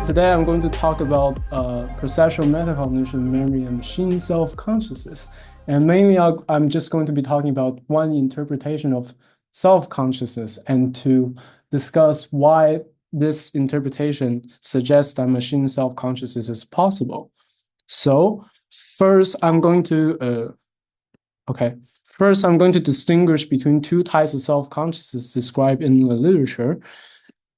Today I'm going to talk about perceptual metacognition, memory, and machine self-consciousness. And mainly I'm just going to be talking about one interpretation of self-consciousness and to discuss why this interpretation suggests that machine self-consciousness is possible. So first I'm going to distinguish between two types of self-consciousness described in the literature.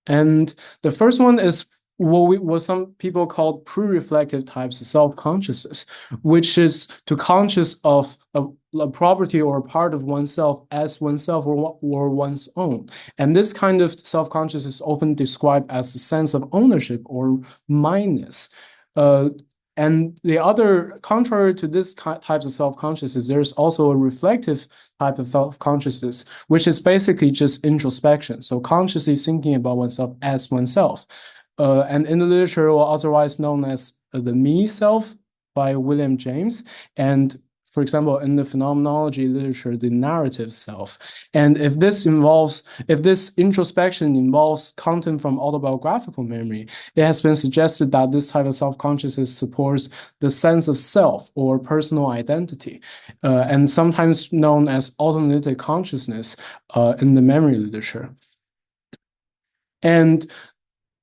And the first one is what some people call pre-reflective types of self-consciousness, which is to conscious of a property or a part of oneself as oneself or one's own. And this kind of self-consciousness is often described as a sense of ownership or mindness. And the other, contrary to this types of self-consciousness, there's also a reflective type of self-consciousness, which is basically just introspection. So consciously thinking about oneself as oneself. And in the literature, otherwise known as the me self by William James, and for example, in the phenomenology literature, the narrative self. And if this introspection involves content from autobiographical memory, it has been suggested that this type of self-consciousness supports the sense of self or personal identity, and sometimes known as autoanalytic consciousness in the memory literature. And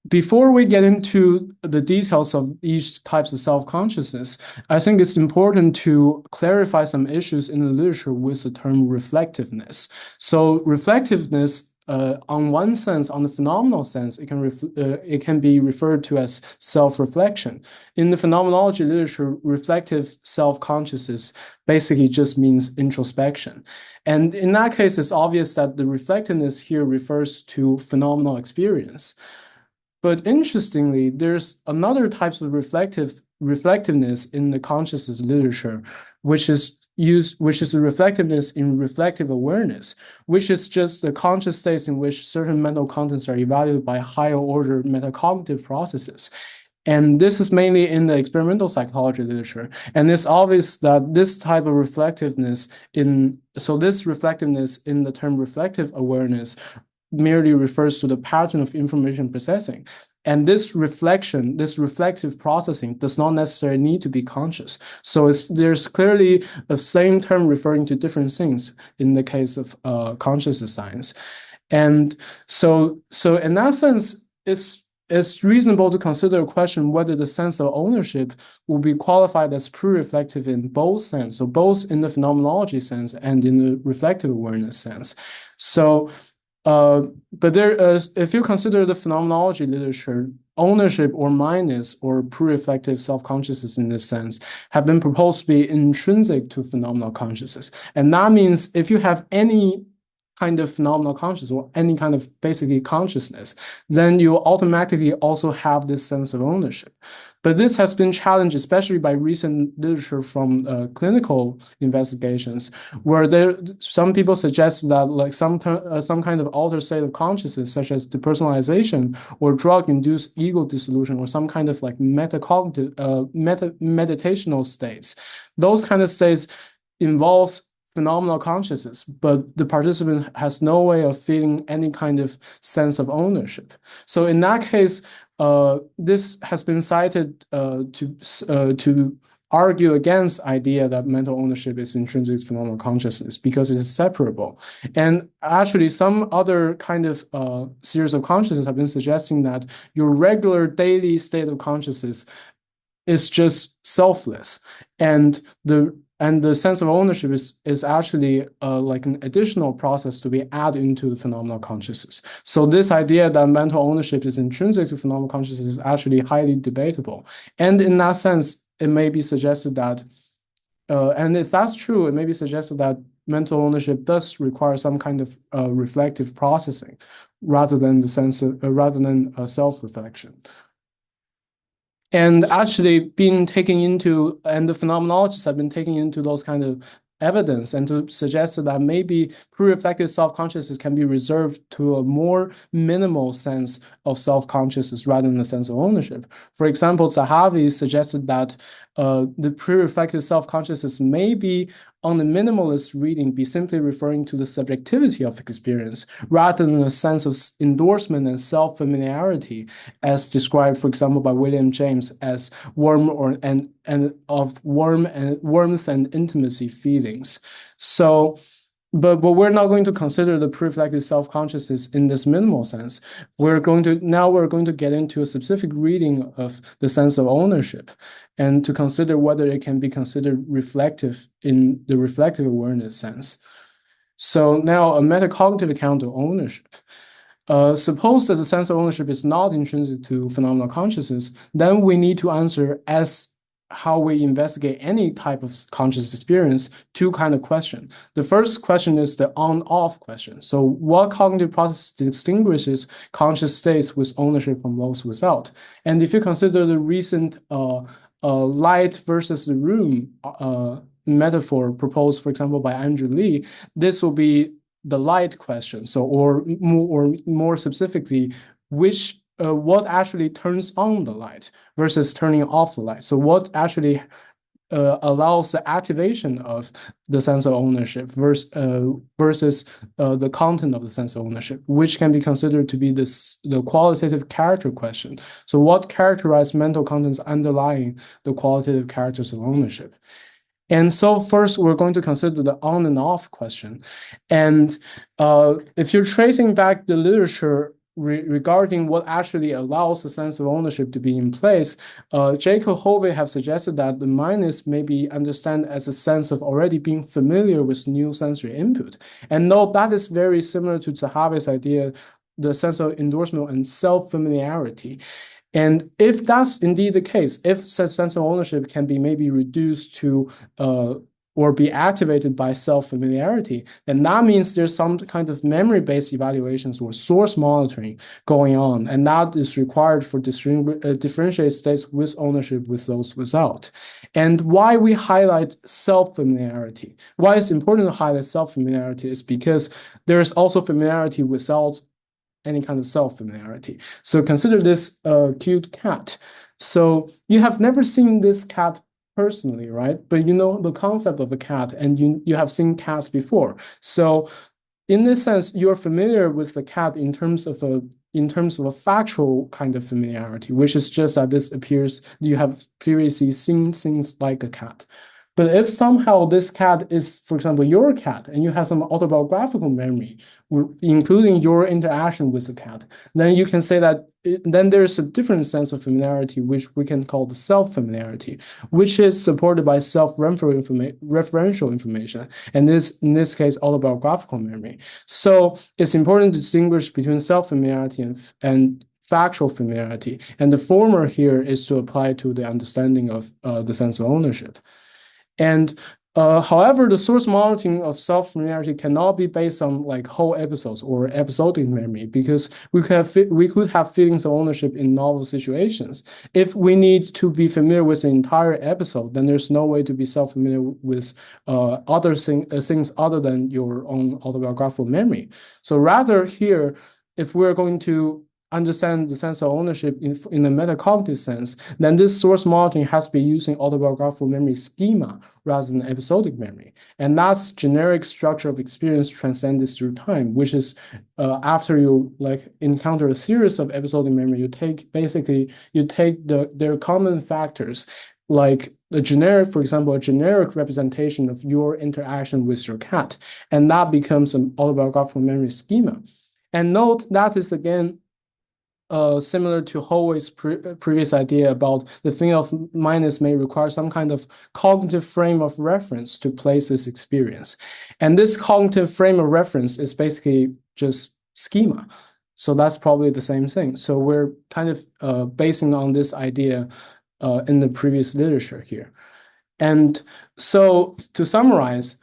before we get into the details of each types of self-consciousness, I think it's important to clarify some issues in the literature with the term reflectiveness. So reflectiveness, on one sense, on the phenomenal sense, it can be referred to as self-reflection. In the phenomenology literature, reflective self-consciousness basically just means introspection. And in that case, it's obvious that the reflectiveness here refers to phenomenal experience. But interestingly, there's another type of reflectiveness in the consciousness literature, which is the reflectiveness in reflective awareness, which is just the conscious states in which certain mental contents are evaluated by higher order metacognitive processes. And this is mainly in the experimental psychology literature. And it's obvious that this type of reflectiveness in the term reflective awareness merely refers to the pattern of information processing. And this reflective processing does not necessarily need to be conscious. So there's clearly the same term referring to different things in the case of consciousness science. And so in that sense, it's reasonable to consider a question whether the sense of ownership will be qualified as pre-reflective in both sense, so both in the phenomenology sense and in the reflective awareness sense. So but if you consider the phenomenology literature, ownership or mindness or pre-reflective self-consciousness in this sense have been proposed to be intrinsic to phenomenal consciousness. And that means if you have any kind of phenomenal consciousness or any kind of basically consciousness, then you automatically also have this sense of ownership. But this has been challenged, especially by recent literature from clinical investigations, where some people suggest that like some kind of altered state of consciousness, such as depersonalization or drug-induced ego dissolution, or some kind of like metacognitive, meditational states, those kind of states involves phenomenal consciousness, but the participant has no way of feeling any kind of sense of ownership. So in that case, this has been cited to argue against the idea that mental ownership is intrinsic to phenomenal consciousness because it is separable. And actually, some other kind of series of consciousness have been suggesting that your regular daily state of consciousness is just selfless, and the sense of ownership is actually like an additional process to be added into the phenomenal consciousness. So this idea that mental ownership is intrinsic to phenomenal consciousness is actually highly debatable. And in that sense, it may be suggested that, and if that's true, it may be suggested that mental ownership does require some kind of reflective processing rather than self-reflection. And actually and the phenomenologists have been taking into those kind of evidence and to suggest that maybe pre-reflective self-consciousness can be reserved to a more minimal sense of self-consciousness rather than a sense of ownership. For example, Zahavi suggested that the pre-reflective self-consciousness may be on the minimalist reading be simply referring to the subjectivity of experience rather than a sense of endorsement and self-familiarity, as described, for example, by William James as warmth and intimacy feelings. So, but we're not going to consider the pre-reflective self-consciousness in this minimal sense. We're going to get into a specific reading of the sense of ownership, and to consider whether it can be considered reflective in the reflective awareness sense. So now a metacognitive account of ownership. Suppose that the sense of ownership is not intrinsic to phenomenal consciousness, then we need to answer, as how we investigate any type of conscious experience, two kind of questions. The first question is the on-off question. So what cognitive process distinguishes conscious states with ownership from those without? And if you consider the recent light versus the room metaphor proposed, for example, by Andrew Lee, this will be the light question. So, or more specifically, what actually turns on the light versus turning off the light? So what actually allows the activation of the sense of ownership versus the content of the sense of ownership, which can be considered to be the qualitative character question. So what characterizes mental contents underlying the qualitative characters of ownership? And so first, we're going to consider the on and off question. And if you're tracing back the literature regarding what actually allows the sense of ownership to be in place, Jacob Hovey have suggested that the minus may be understood as a sense of already being familiar with new sensory input. And no, that is very similar to Zahavi's idea, the sense of endorsement and self-familiarity. And if that's indeed the case, if such sense of ownership can be maybe reduced to or be activated by self-familiarity, then that means there's some kind of memory-based evaluations or source monitoring going on, and that is required for differentiate states with ownership with those without. And why we highlight self-familiarity, why it's important to highlight self-familiarity is because there's also familiarity without any kind of self-familiarity. So consider this cute cat. So you have never seen this cat personally, right? But you know the concept of a cat, and you have seen cats before. So in this sense, you're familiar with the cat in terms of a factual kind of familiarity, which is just that this appears, you have previously seen things like a cat. But if somehow this cat is, for example, your cat, and you have some autobiographical memory, including your interaction with the cat, then you can say that then there's a different sense of familiarity, which we can call the self-familiarity, which is supported by self-referential information, and in this case, autobiographical memory. So it's important to distinguish between self-familiarity and factual familiarity, and the former here is to apply to the understanding of the sense of ownership. And however, the source monitoring of self-familiarity cannot be based on like whole episodes or episodic memory, because we could have feelings of ownership in novel situations. If we need to be familiar with the entire episode, then there's no way to be self-familiar with other things other than your own autobiographical memory. So rather here, if we're going to understand the sense of ownership in a metacognitive sense, then this source monitoring has to be using autobiographical memory schema rather than episodic memory. And that's generic structure of experience transcended through time, which is after you like encounter a series of episodic memory, you take their common factors, like the generic, for example, a generic representation of your interaction with your cat, and that becomes an autobiographical memory schema. And note that is again similar to Hovey's previous idea about the thing of minus may require some kind of cognitive frame of reference to place this experience. And this cognitive frame of reference is basically just schema. So that's probably the same thing. So we're kind of basing on this idea in the previous literature here. And so to summarize,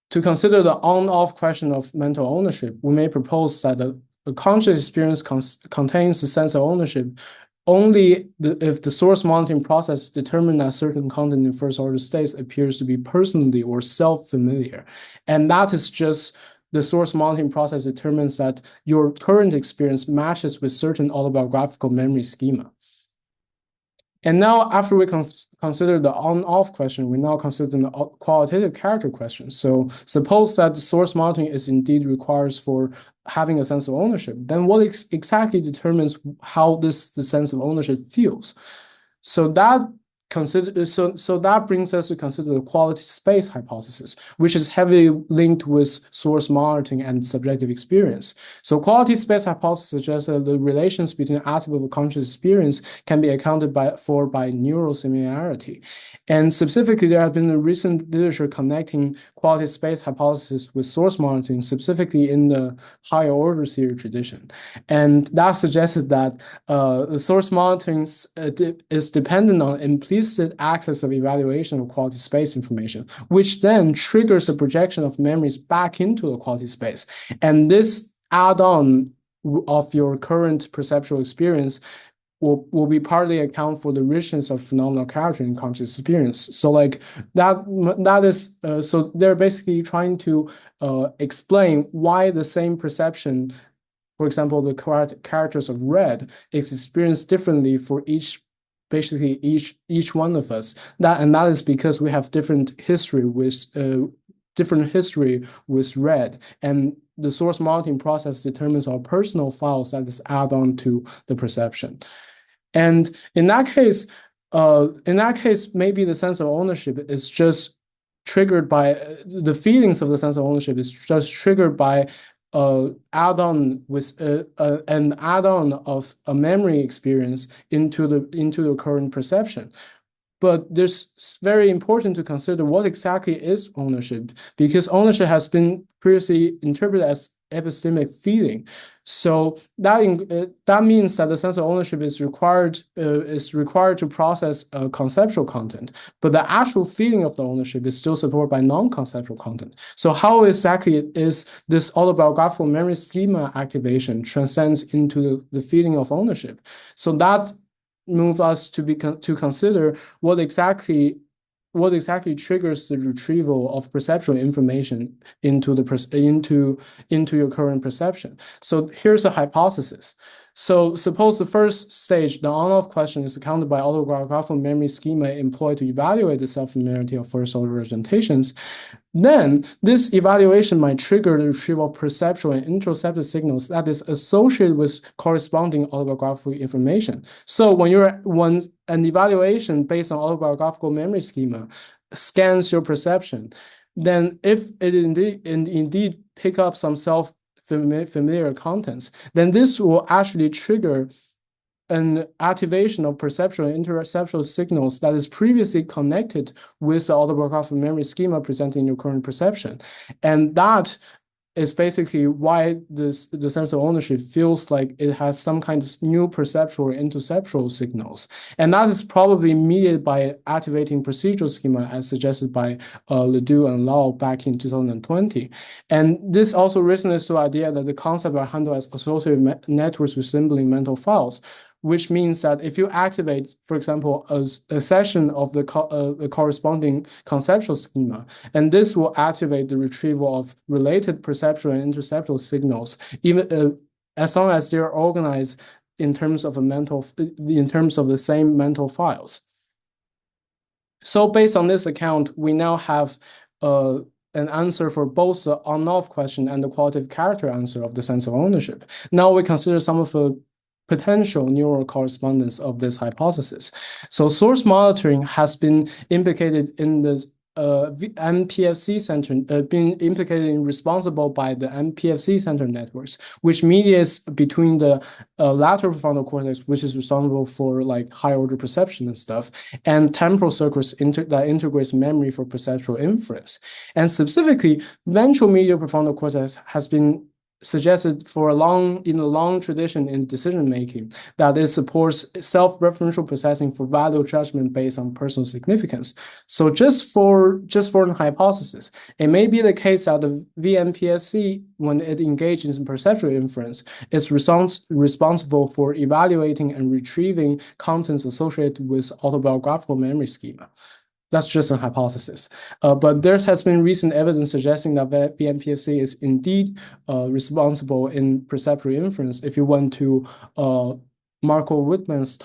to consider the on-off question of mental ownership, we may propose that a conscious experience contains a sense of ownership only if the source monitoring process determines that certain content in first-order states appears to be personally or self-familiar. And that is just the source monitoring process determines that your current experience matches with certain autobiographical memory schema. And now, after we consider the on-off question, we now consider the qualitative character question. So suppose that the source monitoring is indeed requires for having a sense of ownership. Then what exactly determines how the sense of ownership feels? So that brings us to consider the quality space hypothesis, which is heavily linked with source monitoring and subjective experience. So quality space hypothesis suggests that the relations between aspects of conscious experience can be accounted for by neural similarity. And specifically, there have been a recent literature connecting quality space hypothesis with source monitoring, specifically in the higher order theory tradition. And that suggested that the source monitoring is dependent on implicit access of evaluation of quality space information, which then triggers a projection of memories back into the quality space. And this add-on of your current perceptual experience will be partly account for the richness of phenomenal character in conscious experience. So like that is so they're basically trying to explain why the same perception, for example, the characters of red, is experienced differently for each one of us. That is because we have different history with red, and the source monitoring process determines our personal files that is add on to the perception. And in that case, maybe the sense of ownership is just triggered by the feelings of the sense of ownership is just triggered by add-on of a memory experience into the current perception. But it's very important to consider what exactly is ownership, because ownership has been previously interpreted as epistemic feeling. So that means that the sense of ownership is required to process conceptual content, but the actual feeling of the ownership is still supported by non-conceptual content. So how exactly is this autobiographical memory schema activation transcends into the feeling of ownership? So that moves us to consider what exactly triggers the retrieval of perceptual information into your current perception. So here's a hypothesis. So suppose the first stage, the on-off question, is accounted by autobiographical memory schema employed to evaluate the self-familiarity of first-order representations. Then this evaluation might trigger the retrieval of perceptual and introspective signals that is associated with corresponding autobiographical information. So when an evaluation based on autobiographical memory schema scans your perception, then if it indeed pick up some self-familiar contents, then this will actually trigger an activation of perceptual and interceptual signals that is previously connected with the autobiographical memory schema presented in your current perception. And that is basically why the sense of ownership feels like it has some kind of new perceptual or interceptual signals. And that is probably mediated by activating procedural schema as suggested by Ledoux and Lau back in 2020. And this also resonates to the idea that the concept are handled as associative networks resembling mental files, which means that if you activate, for example, a session of the corresponding conceptual schema, and this will activate the retrieval of related perceptual and interceptual signals, even as long as they're organized in terms of the same mental files. So based on this account, we now have an answer for both the on-off question and the qualitative character answer of the sense of ownership. Now we consider some of the potential neural correspondence of this hypothesis. So source monitoring has been implicated in the mPFC center, being implicated in responsible by the mPFC center networks, which mediates between the lateral prefrontal cortex, which is responsible for like high order perception and stuff, and temporal circuits that integrates memory for perceptual inference. And specifically, ventromedial prefrontal cortex has been suggested in a long tradition in decision making that it supports self-referential processing for value judgment based on personal significance. So just for an hypothesis, it may be the case that the vmPFC, when it engages in perceptual inference, is responsible for evaluating and retrieving contents associated with autobiographical memory schema. That's just a hypothesis. But there has been recent evidence suggesting that vmPFC is indeed responsible in perceptual inference if you want to Marco Whitman's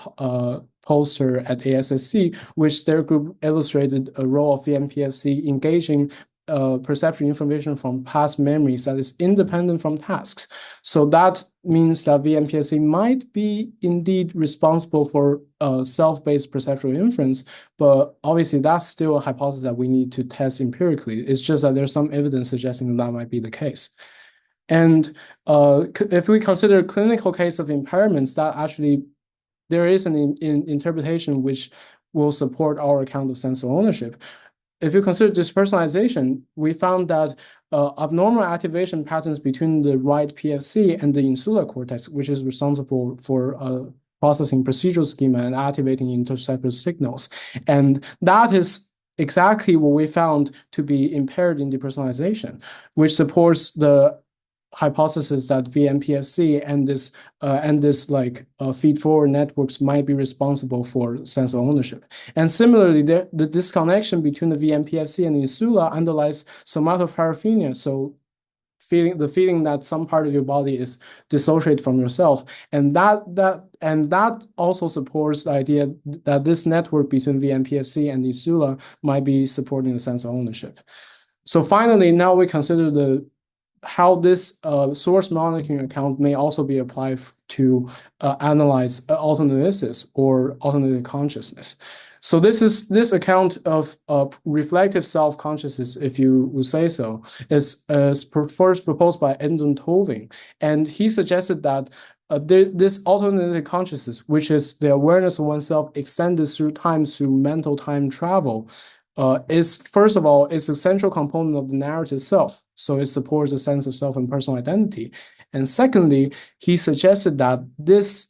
poster at ASSC, which their group illustrated a role of vmPFC engaging perceptual information from past memories that is independent from tasks. So that means that vmPFC might be indeed responsible for self-based perceptual inference, but obviously that's still a hypothesis that we need to test empirically. It's just that there's some evidence suggesting that might be the case. And if we consider a clinical case of impairments, that actually there is an interpretation which will support our account of sense of ownership. If you consider dispersonalization, we found that abnormal activation patterns between the right PFC and the insular cortex, which is responsible for processing procedural schema and activating interceptor signals. And that is exactly what we found to be impaired in depersonalization, which supports the hypothesis that vmPFC and this feed-forward networks might be responsible for sense of ownership. And similarly, the disconnection between the vmPFC and the insula underlies somatoparaphernia, so the feeling that some part of your body is dissociated from yourself, and that also supports the idea that this network between vmPFC and the insula might be supporting the sense of ownership. So finally, now we consider how this source monitoring account may also be applied to analyze autonomosis or alternative consciousness. So this account of reflective self-consciousness, if you would say so, is first proposed by Endon Toving, and he suggested that this alternative consciousness, which is the awareness of oneself extended through time through mental time travel, is first of all, it's a central component of the narrative self. So it supports a sense of self and personal identity. And secondly, he suggested that this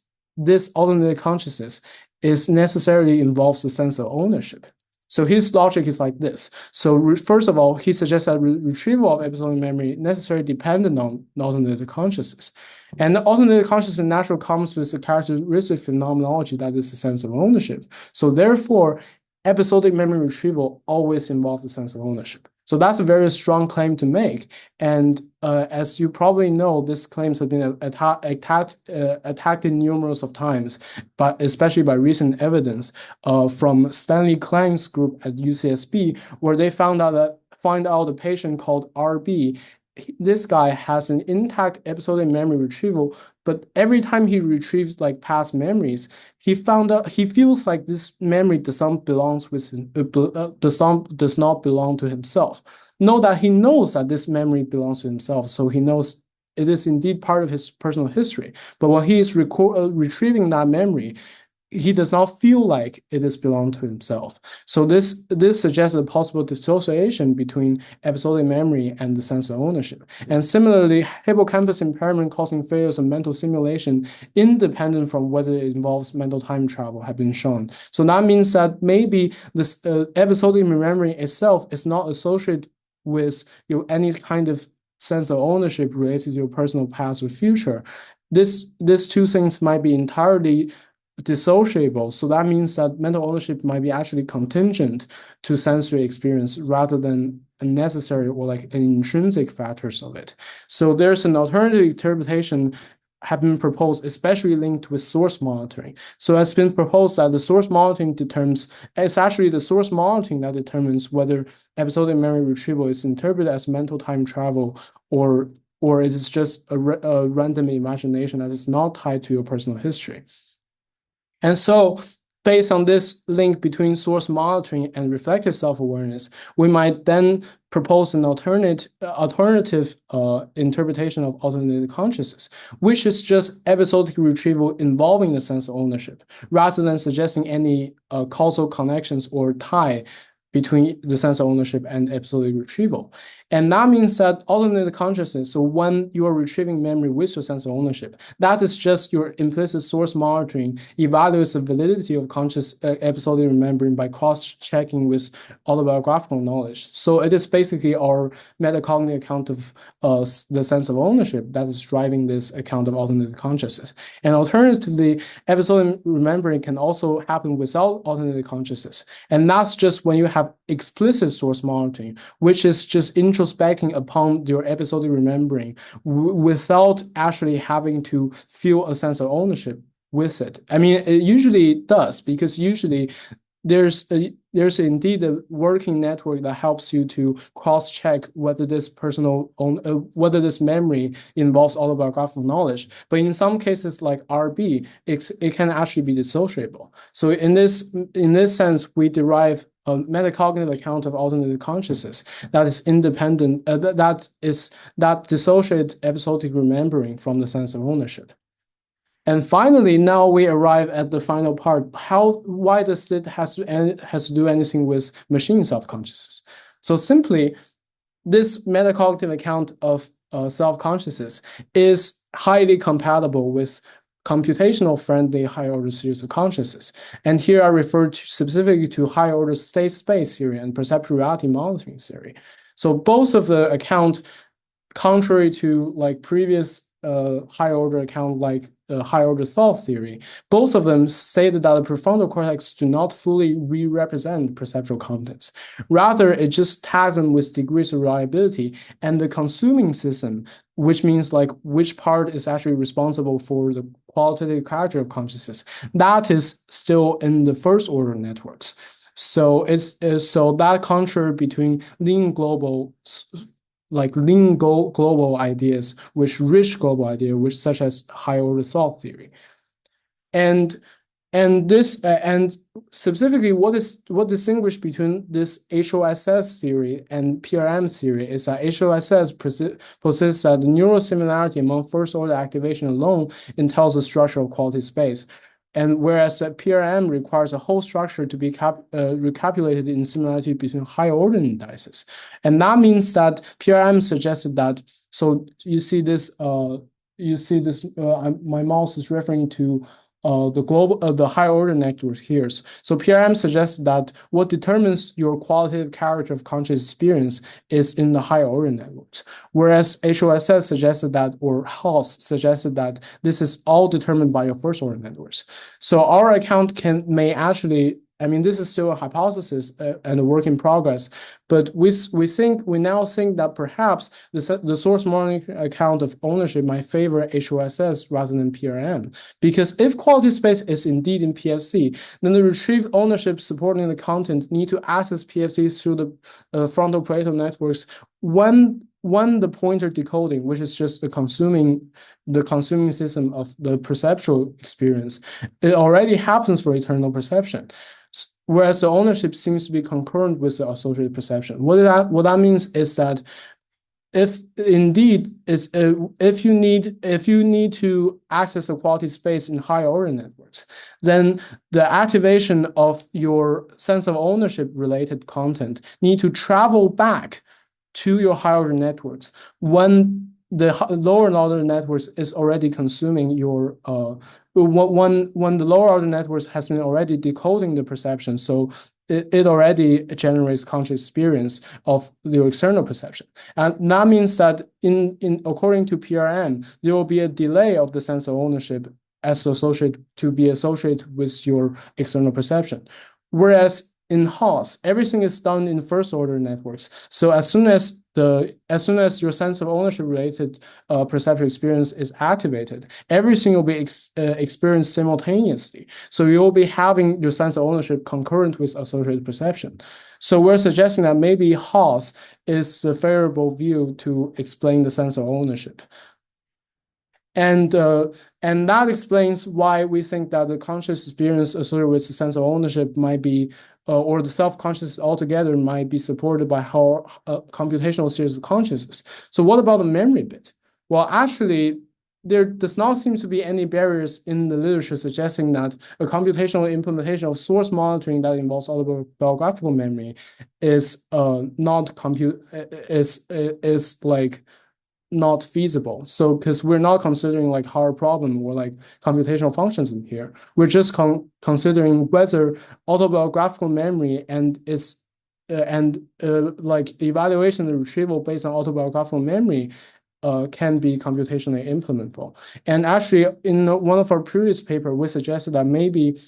alternative consciousness is necessarily involves a sense of ownership. So his logic is like this. So first of all, he suggests that retrieval of episodic memory necessarily dependent on alternative consciousness. And the alternative consciousness naturally comes with a characteristic phenomenology that is a sense of ownership. So therefore, episodic memory retrieval always involves a sense of ownership. So that's a very strong claim to make. And as you probably know, these claims have been attacked in numerous of times, but especially by recent evidence from Stanley Klein's group at UCSB, where they find out a patient called RB. This guy has an intact episodic memory retrieval, but every time he retrieves like past memories, he feels like this memory does not belong to himself. Note that he knows that this memory belongs to himself, so he knows it is indeed part of his personal history. But when he is retrieving that memory, he does not feel like it is belong to himself. So this suggests a possible dissociation between episodic memory and the sense of ownership. And similarly, hippocampus impairment causing failures of mental simulation independent from whether it involves mental time travel have been shown. So that means that maybe this episodic memory itself is not associated with any kind of sense of ownership related to your personal past or future. These two things might be entirely dissociable. So that means that mental ownership might be actually contingent to sensory experience rather than a necessary or like an intrinsic factors of it. So there's an alternative interpretation have been proposed, especially linked with source monitoring. So it's been proposed that the source monitoring it's actually the source monitoring that determines whether episodic memory retrieval is interpreted as mental time travel or it is just a random imagination that is not tied to your personal history. And so based on this link between source monitoring and reflective self-awareness, we might then propose an alternative interpretation of alternative consciousness, which is just episodic retrieval involving the sense of ownership, rather than suggesting any causal connections or tie between the sense of ownership and episodic retrieval. And that means that alternative consciousness, so when you are retrieving memory with your sense of ownership, that is just your implicit source monitoring evaluates the validity of conscious episodic remembering by cross-checking with autobiographical knowledge. So it is basically our metacognitive account of the sense of ownership that is driving this account of alternative consciousness. And alternatively, episodic remembering can also happen without alternative consciousness. And that's just when you have explicit source monitoring, which is just introspecting upon your episodic remembering without actually having to feel a sense of ownership with it. I mean, it usually does, because usually there's indeed a working network that helps you to cross-check whether this whether this memory involves autobiographical knowledge. But in some cases, like RB, it can actually be dissociable. So in this sense, we derive a metacognitive account of alternative consciousness that is independent, that dissociates episodic remembering from the sense of ownership. And finally, now we arrive at the final part. Why does it has to do anything with machine self-consciousness? So simply, this metacognitive account of self-consciousness is highly compatible with computational friendly higher order series of consciousness. And here I refer specifically to higher order state space theory and perceptual reality monitoring theory. So both of the account, contrary to like previous higher order account like higher order thought theory, both of them stated that the prefrontal cortex do not fully re-represent perceptual contents. Rather, it just tags them with degrees of reliability, and the consuming system, which means like which part is actually responsible for the qualitative character of consciousness, that is still in the first order networks. So so that contrary between lean global ideas, which rich global idea, which such as higher order thought theory, and specifically what distinguishes between this HOSS theory and PRM theory is that HOSS posits that the neural similarity among first order activation alone entails a structural quality space. And whereas PRM requires a whole structure to be recapitulated in similarity between higher order indices. And that means that PRM suggested that, so you see this, my mouse is referring to the higher order network here. So PRM suggests that what determines your qualitative character of conscious experience is in the higher order networks, whereas HOSS suggested that, or Haas suggested that this is all determined by your first order networks. So our account may actually, I mean, this is still a hypothesis and a work in progress, but we now think that perhaps the source mnemonic account of ownership might favor HOSS rather than PRM, because if quality space is indeed in PFC, then the retrieved ownership supporting the content need to access PFC through the frontal parietal networks when the pointer decoding, which is just the consuming system of the perceptual experience, it already happens for eternal perception. Whereas the ownership seems to be concurrent with the associated perception. What that means is that if indeed if you need to access a quality space in higher order networks, then the activation of your sense of ownership related content need to travel back to your higher order networks when the lower order networks is already consuming your when the lower order networks has been already decoding the perception, so it already generates conscious experience of your external perception. And that means that in according to PRM, there will be a delay of the sense of ownership associated with your external perception. Whereas in Haas, everything is done in first order networks. So as soon as your sense of ownership related perceptual experience is activated, everything will be experienced simultaneously. So you'll be having your sense of ownership concurrent with associated perception. So we're suggesting that maybe Haas is the favorable view to explain the sense of ownership. And that explains why we think that the conscious experience associated with the sense of ownership might be, or the self-conscious altogether might be supported by how computational series of consciousness. So what about the memory bit? Well, actually, there does not seem to be any barriers in the literature suggesting that a computational implementation of source monitoring that involves autobiographical memory is not feasible. So because we're not considering like hard problem or like computational functions in here, we're just considering whether autobiographical memory and like evaluation and retrieval based on autobiographical memory can be computationally implementable. And actually, in one of our previous paper, we suggested that maybe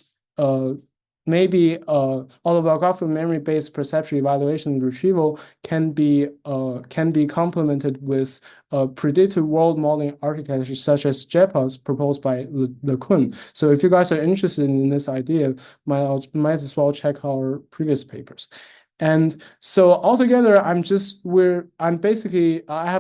maybe autobiographical memory-based perceptual evaluation and retrieval can be complemented with predictive world modeling architecture such as JEPAs proposed by LeCun. So if you guys are interested in this idea, might as well check our previous papers. And so altogether, I have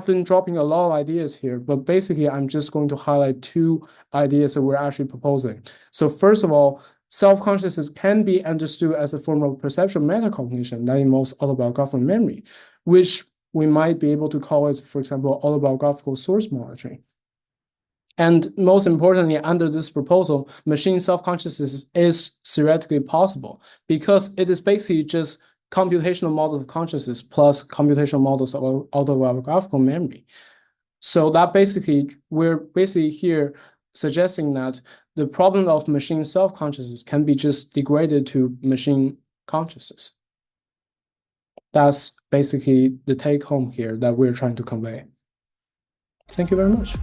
been dropping a lot of ideas here, but basically I'm just going to highlight two ideas that we're actually proposing. So first of all, self-consciousness can be understood as a form of perceptual metacognition that involves autobiographical memory, which we might be able to call it, for example, autobiographical source monitoring. And most importantly, under this proposal, machine self-consciousness is theoretically possible because it is basically just computational models of consciousness plus computational models of autobiographical memory. So that we're basically here suggesting that the problem of machine self-consciousness can be just degraded to machine consciousness. That's basically the take home here that we're trying to convey. Thank you very much.